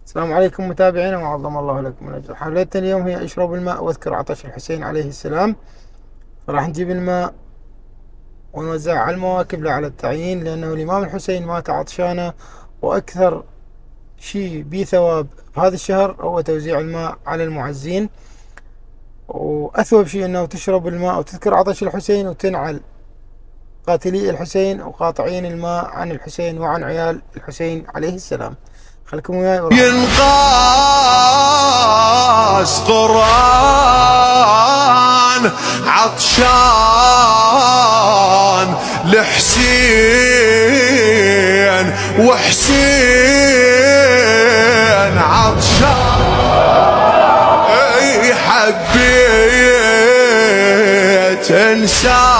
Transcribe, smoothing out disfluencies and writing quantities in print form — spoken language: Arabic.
السلام عليكم متابعينا وعظم الله لكم الأجر. حلقتنا اليوم هي اشرب الماء واذكر عطش الحسين عليه السلام. فراح نجيب الماء ونوزعه على المواكب لا على التعيين، لأنه الإمام الحسين مات عطشانه، وأكثر شيء بيه ثواب بهذا الشهر هو توزيع الماء على المعزين. وأثوب شيء أنه تشرب الماء وتذكر عطش الحسين وتنعل قاتلي الحسين وقاطعين الماء عن الحسين وعن عيال الحسين عليه السلام. خلكم وياي ينقاس قرآن عطشان لحسين وحسين عطشان. اي حبيت انسان